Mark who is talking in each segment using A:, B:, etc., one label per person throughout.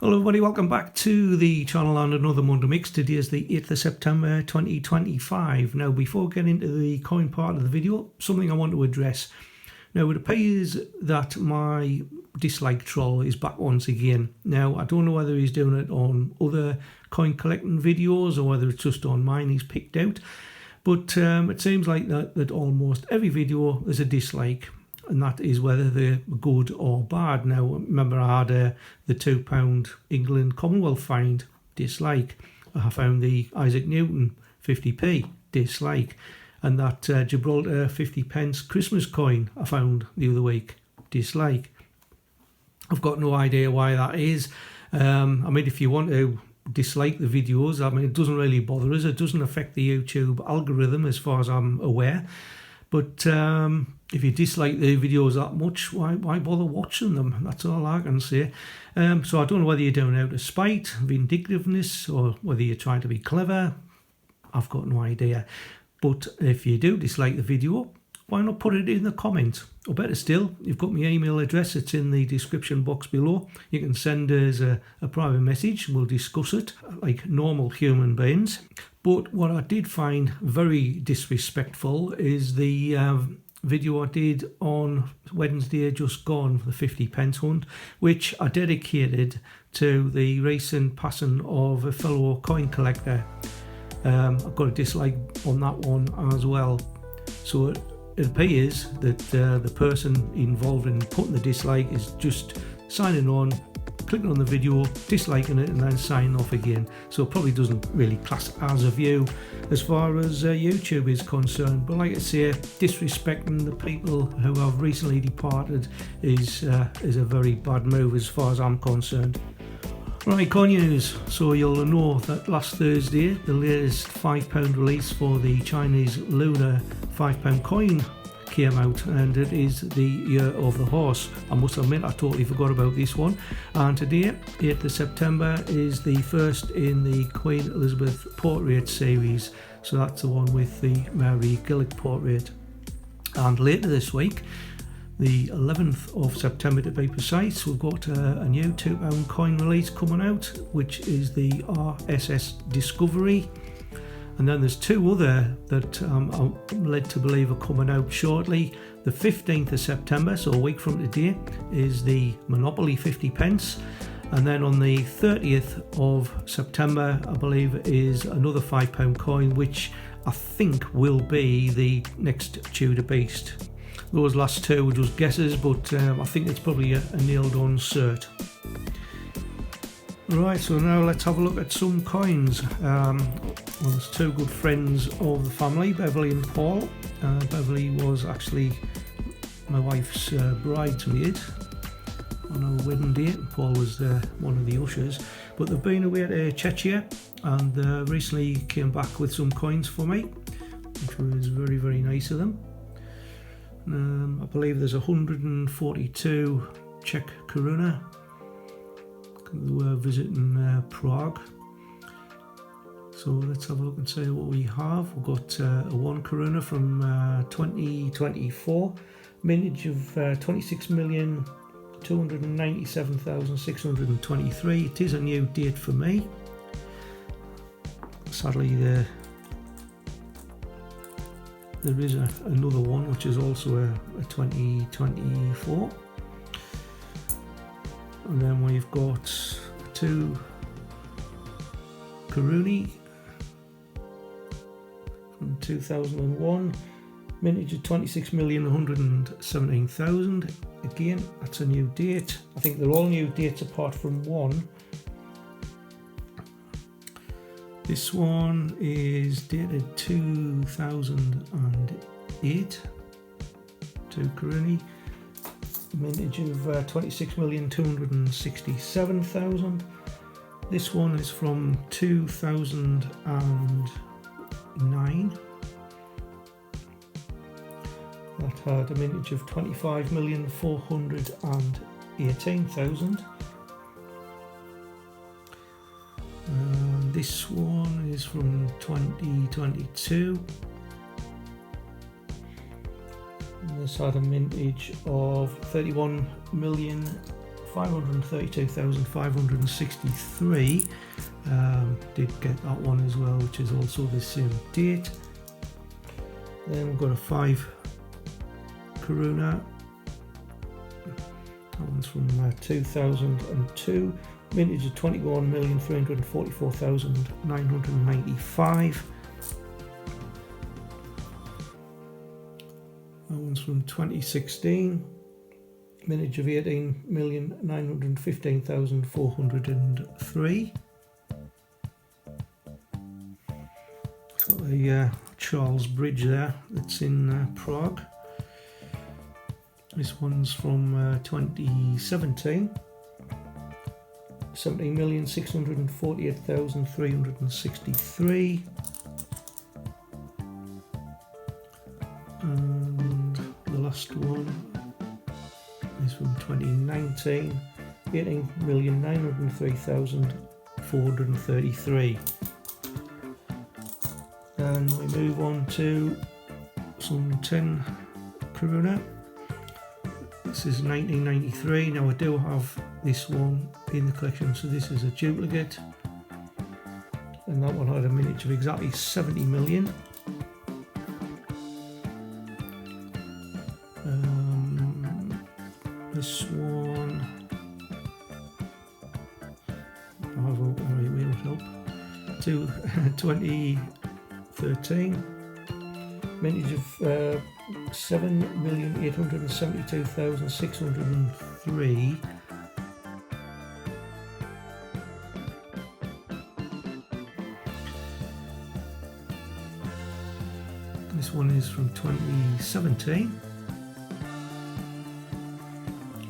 A: Hello everybody, welcome back to the channel and another Monday Mix. Today is the 8th of September 2025. Now before getting into the coin part of the video, something I want to address. Now it appears that my dislike troll is back once again. Now I don't know whether he's doing it on other coin collecting videos or whether it's just on mine he's picked out. But it seems like that almost every video there's a dislike. And that is whether they're good or bad. Now, remember I had the £2 England Commonwealth find, dislike. I found the Isaac Newton 50p, dislike. And that Gibraltar 50 pence Christmas coin I found the other week, dislike. I've got no idea why that is. I mean, if you want to dislike the videos, I mean, it doesn't really bother us. It doesn't affect the YouTube algorithm as far as I'm aware. But if you dislike the videos that much, why bother watching them? That's all I can say. So I don't know whether you're doing it out of spite, vindictiveness, or whether you're trying to be clever. I've got no idea. But if you do dislike the video, why not put it in the comments? Or better still, you've got my email address. It's in the description box below. You can send us a private message. We'll discuss it like normal human beings. But what I did find very disrespectful is the video I did on Wednesday just gone, the 50 pence hunt, which I dedicated to the recent passing of a fellow coin collector. I've got a dislike on that one as well. So it appears that the person involved in putting the dislike is just signing on, clicking on the video, disliking it, and then signing off again. So it probably doesn't really class as a view as far as YouTube is concerned. But like I say, disrespecting the people who have recently departed is a very bad move as far as I'm concerned. Right, coin news. So you'll know that last Thursday, the latest £5 release for the Chinese lunar £5 coin came out, and it is the Year of the Horse. I must admit I totally forgot about this one, and today 8th of September is the first in the Queen Elizabeth portrait series, so that's the one with the Mary Gillick portrait. And later this week, the 11th of September to be precise, we've got a new £2 coin release coming out, which is the RSS Discovery. And then there's two other that I'm led to believe are coming out shortly. The 15th of September, so a week from today, is the Monopoly 50 pence. And then on the 30th of September, I believe, is another £5 coin, which I think will be the next Tudor Beast. Those last two were just guesses, but I think it's probably a nailed on cert. Right, so now let's have a look at some coins. Well, there's two good friends of the family, Beverly and Paul. Beverly was actually my wife's bridesmaid on our wedding day, and Paul was one of the ushers. But they've been away to Chechnya and recently came back with some coins for me, which was very, very nice of them. I believe there's 142 Czech koruna. They were visiting Prague. So let's have a look and see what we have. We've got a 1 koruna from 2024, mintage of 26,297,623. It is a new date for me. Sadly, there is another one which is also a 2024. And then we've got 2 koruni from 2001, mintage of 26,117,000. Again, that's a new date. I think they're all new dates apart from one. This one is dated 2008, 2 koruni. Mintage of 26,267,000. This one is from 2009. That had a mintage of 25,418,000. This one is from 2022. This had a mintage of 31,400,000. 532,563. Did get that one as well, which is also the same date. Then we've got a 5 Corona. That one's from 2002. Vintage of 21,344,995. That one's from 2016. Vintage of 18,915,403. Got the Charles Bridge there, that's in Prague. This one's from 2017. 17,648,363. And the last one is from 2019. 18,903,433. And we move on to some 10 Corona. This is 1993. Now I do have this one in the collection, so this is a duplicate, and that one had a mintage of exactly 70 million. This one I have open, it will help. To 2013, mintage of 7,872,603. This one is from 2017.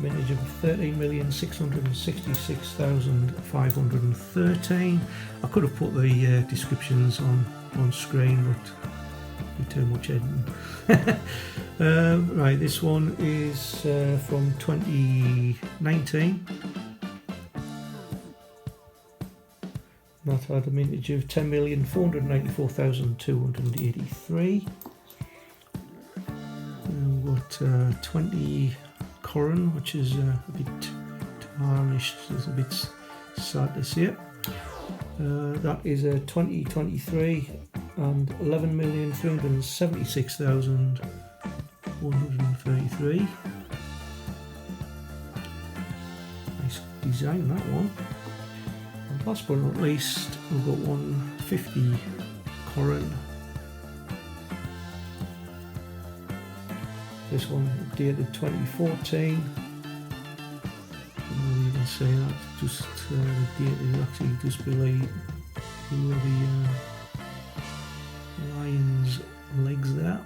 A: Mintage of 13,666,513. I could have put the descriptions on screen, but it'd be too much editing. Right, this one is from 2019. That had a mintage of 10,494,283. We've got 20 Coron, which is a bit tarnished, it's a bit sad to see it. That is a 2023 and 11,376,133. Nice design, that one. And last but not least, we've got 150 Coron. This one dated 2014. You can say that just the date is actually just below the lion's legs there.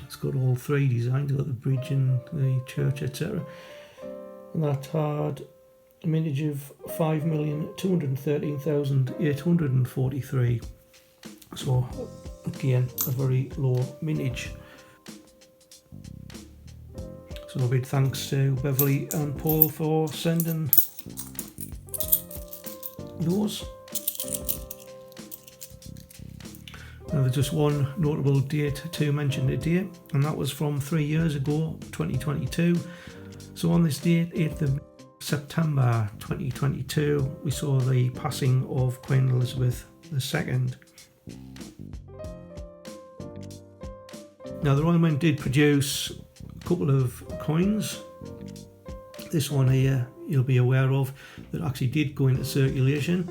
A: It's got all three designs, got the bridge and the church, etc. And that had a mintage of 5,213,843. So again, a very low mintage. So a big thanks to Beverly and Paul for sending those. Now there's just one notable date to mention today, and that was from 3 years ago, 2022. So on this date, 8th of September 2022, we saw the passing of Queen Elizabeth II. Now the Royal Mint did produce a couple of coins. This one here you'll be aware of that actually did go into circulation.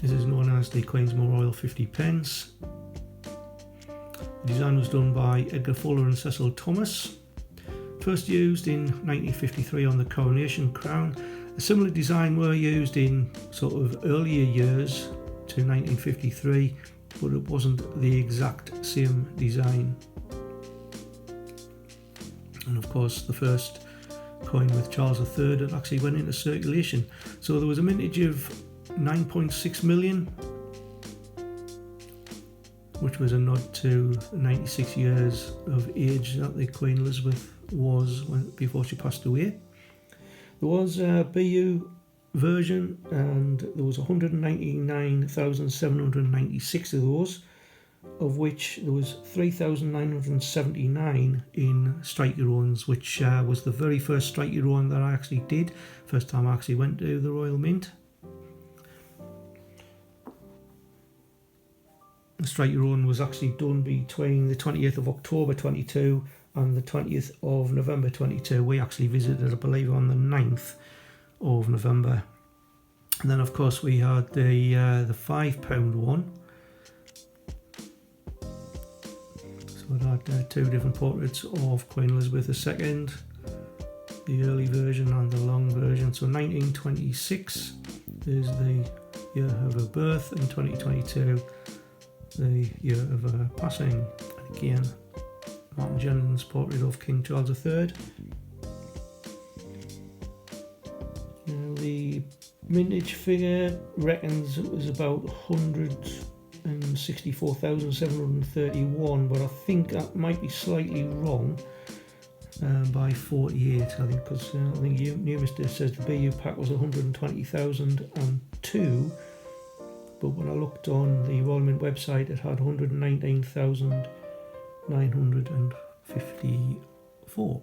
A: This is known as the Queensmore Royal 50 pence. The design was done by Edgar Fuller and Cecil Thomas. First used in 1953 on the coronation crown. A similar design were used in sort of earlier years to 1953, but it wasn't the exact same design. And of course the first coin with Charles III that actually went into circulation. So there was a mintage of 9.6 million, which was a nod to 96 years of age that the Queen Elizabeth was before she passed away. There was a BU version and there was 199,796 of those, of which there was 3,979 in striker runs, which was the very first striker run that I actually did. First time I actually went to the Royal Mint. The striker run was actually done between the 20th of October 22 and the 20th of November 22. We actually visited, I believe, on the 9th of November. And then of course we had the £5 one. So it had two different portraits of Queen Elizabeth II, the early version and the long version. So 1926 is the year of her birth, and 2022 the year of her passing. And again, Martin Jennings' portrait of King Charles III. Now the mintage figure reckons it was about 164,731, but I think that might be slightly wrong by 48. I think, because I think New Mister says the BU pack was 120,002, but when I looked on the Royal Mint website, it had 119,954.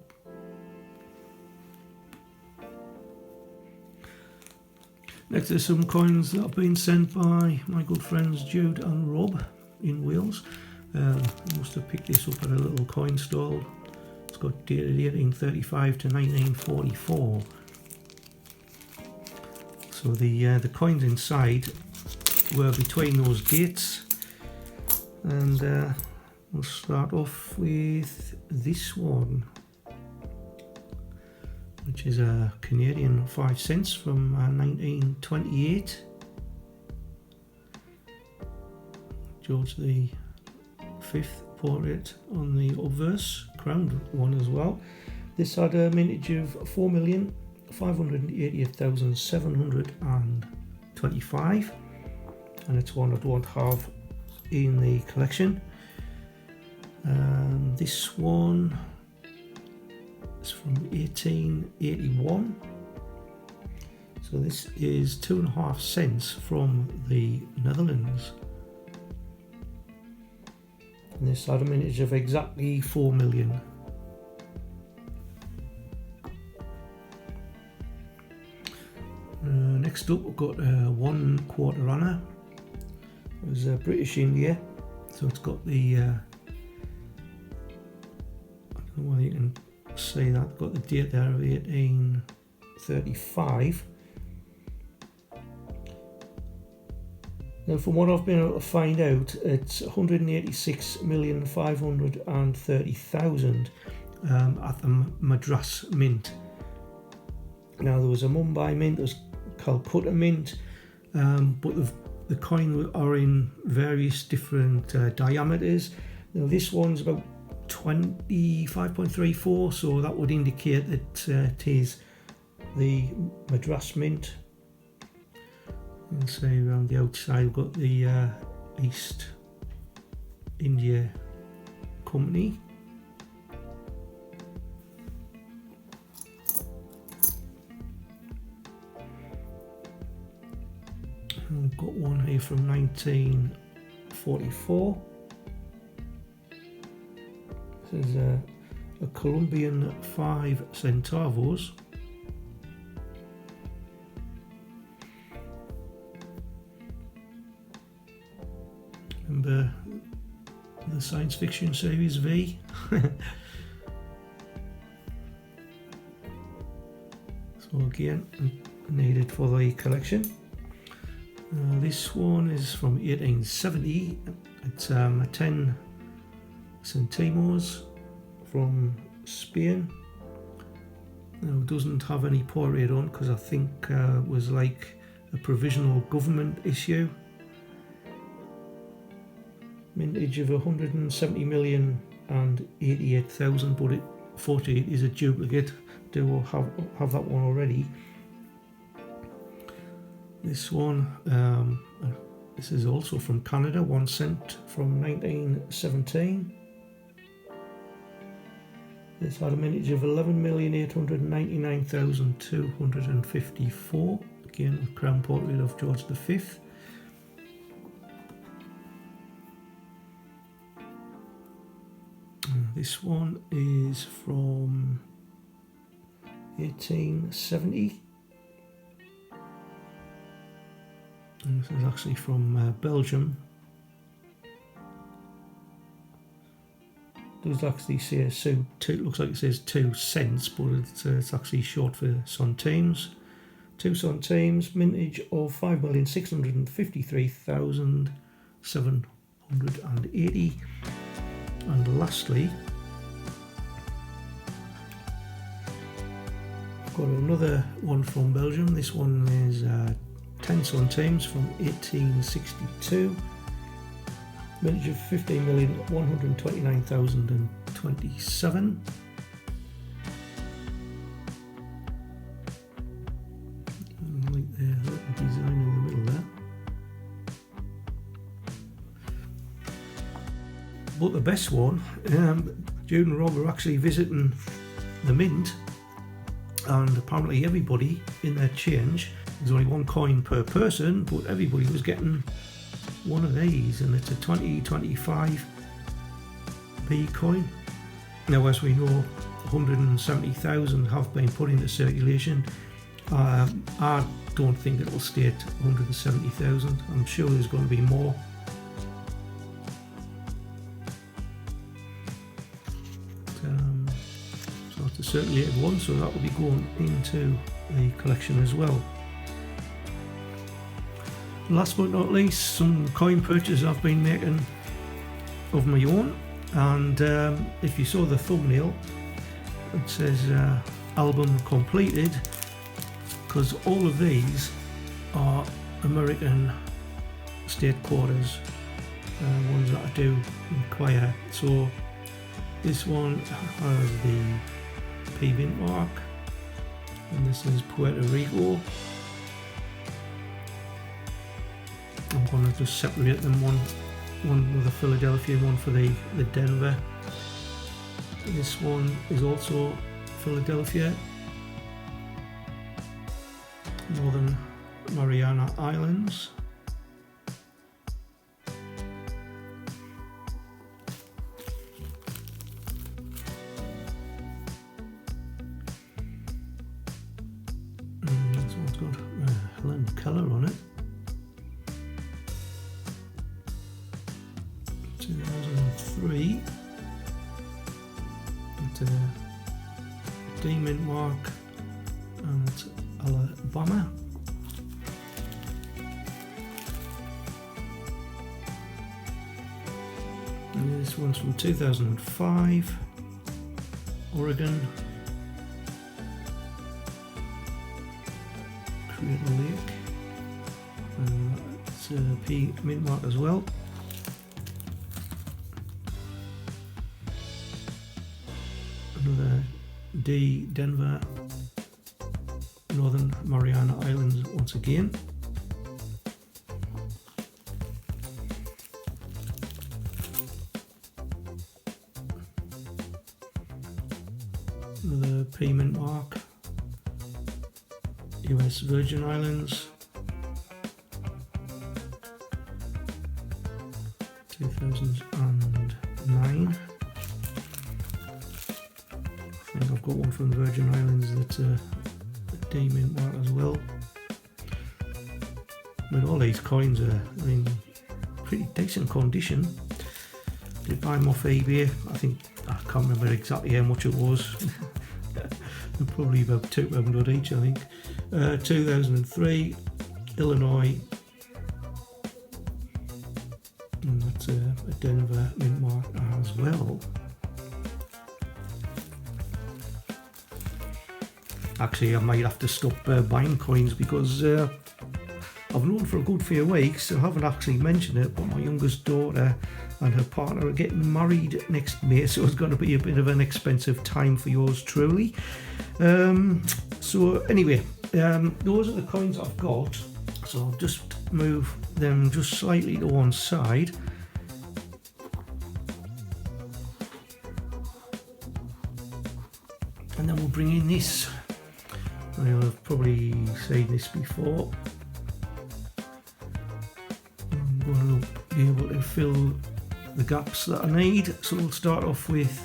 A: Next, there's some coins that have been sent by my good friends Jude and Rob in Wales. Must have picked this up at a little coin stall. It's got dated 1835 to 1944. So the coins inside were between those dates, and we'll start off with this one, which is a Canadian 5 cents from 1928. George the Fifth portrait on the obverse, crowned one as well. This had a mintage of 4,588,725, and it's one I don't have in the collection. This one is from 1881. So this is 2.5 cents from the Netherlands. And this had a mintage of exactly 4 million. Next up, we've got a 1 quarter anna. It was British India, so it's got the I don't know whether you can see that, got the date there of 1835. Now, from what I've been able to find out, it's 186,530,000 at the Madras Mint. Now, there was a Mumbai Mint, there was Calcutta Mint, but the coin are in various different diameters. Now, this one's about 25.34, so that would indicate that it is the Madras Mint. And say around the outside we've got the East India Company. And we've got one here from 1944. This is a Colombian 5 centavos. Remember the science fiction series V? So again, needed for the collection. This one is from 1870. It's a 10 centimos from Spain. Now, it doesn't have any portrait on because I think it was like a provisional government issue. Mintage of 170,088,000, but it 48 is a duplicate. Do have that one already. This one, this is also from Canada, 1 cent from 1917. This had a mintage of 11,899,254. Again, a crown portrait of George V. This one is from 1870. And this is actually from Belgium. It does actually say looks like it says 2 cents, but it's actually short for centimes. 2 centimes, mintage of 5,653,780. And lastly, I've got another one from Belgium. This one is 10 centimes from 1862. Mintage of 15,129,027. Like the little design in the middle there. But the best one, Jude and Rob were actually visiting the mint, and apparently everybody in their change, there's only 1 coin per person, but everybody was getting one of these, and it's a 2025p coin. Now, as we know, 170,000 have been put into circulation. I don't think it'll stay at 170,000. I'm sure there's going to be more. So it's a circulated one, so that will be going into the collection as well. Last but not least, some coin purchases I've been making of my own, and if you saw the thumbnail, it says album completed, because all of these are American state quarters, ones that I do require. So this one has the P mint mark, and this is Puerto Rico. I'm going to just separate them, one with the Philadelphia, one for the Denver. This one is also Philadelphia, Northern Mariana Islands. This one's got Helen Keller on it. 2003. It's a D mint mark, and it's Alabama. And this one's from 2005, Oregon. Crater Lake. It's a P mint mark as well. Another D, Denver, Northern Mariana Islands once again. Another P mint mark, US Virgin Islands, 2009. I think I've got one from the Virgin Islands that's a D mint mark as well. I mean, all these coins are in pretty decent condition. Did buy them off eBay. I think, I can't remember exactly how much it was. Probably about $200 each, I think. 2003, Illinois. And that's a Denver mint mark as well. Actually, I might have to stop buying coins, because I've known for a good few weeks, I haven't actually mentioned it, but my youngest daughter and her partner are getting married next May, so it's going to be a bit of an expensive time for yours truly. So anyway, those are the coins I've got, so I'll just move them just slightly to one side. And then we'll bring in this. I've probably seen this before. I'm going to be able to fill the gaps that I need. So we'll start off with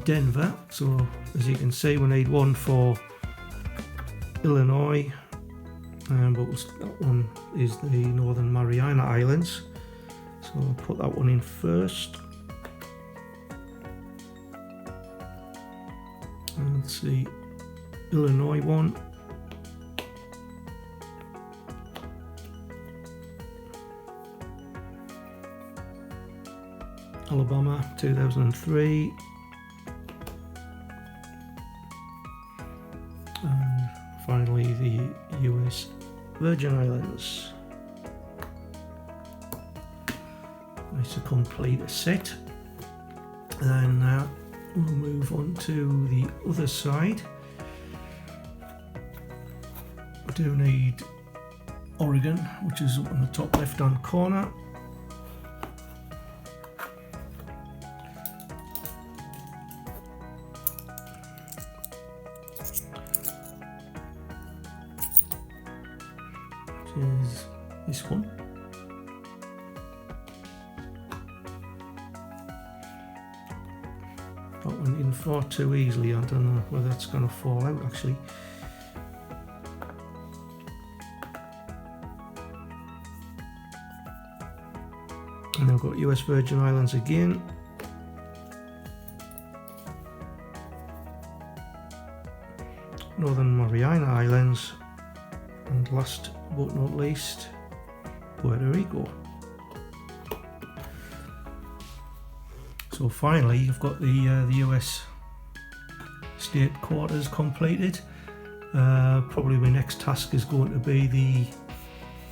A: Denver. So as you can see, we need one for Illinois, but that one is the Northern Mariana Islands, so I'll put that one in first. And let's see, Illinois one. Alabama 2003. And finally the US Virgin Islands. Nice to complete a set. And now we'll move on to the other side. We do need Oregon, which is up in the top left hand corner. Is this one. That went in far too easily. I don't know whether it's going to fall out actually. And I've got US Virgin Islands again. Northern Mariana Islands. And last but not least, Puerto Rico. So finally, you've got the US state quarters completed. Probably my next task is going to be the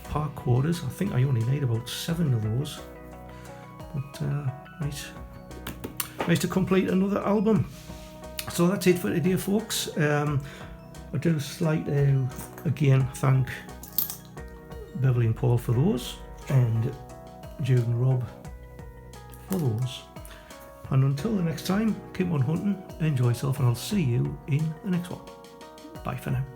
A: park quarters. I think I only need about 7 of those. But nice to complete another album. So that's it for today, folks. I'd just like to again thank Beverly and Paul for those, and Jude and Rob for those. And until the next time, keep on hunting, enjoy yourself, and I'll see you in the next one. Bye for now.